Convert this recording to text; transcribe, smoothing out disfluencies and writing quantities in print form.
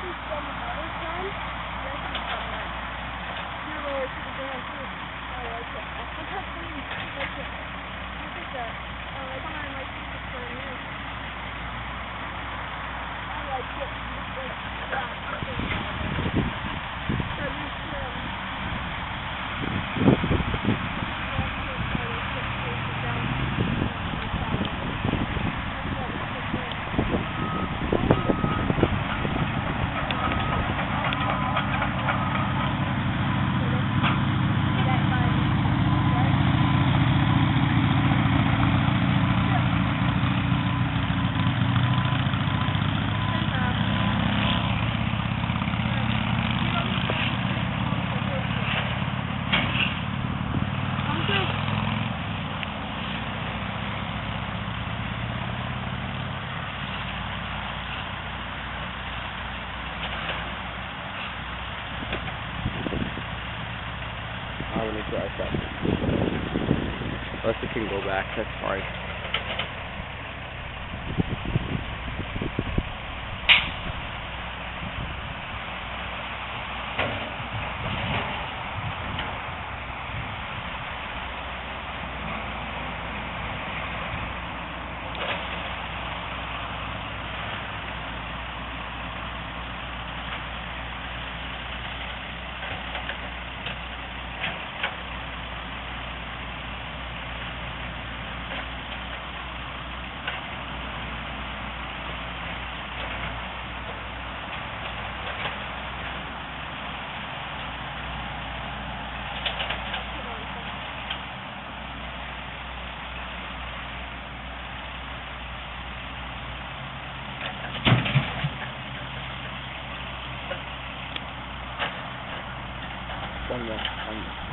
is from the other side. This is from that. You're lower to the ground too. I like it. Look how clean. Look at that. It's on my picture for a minute. I like it. So you should. I want to drive that. Unless it can go back, that's fine. One more.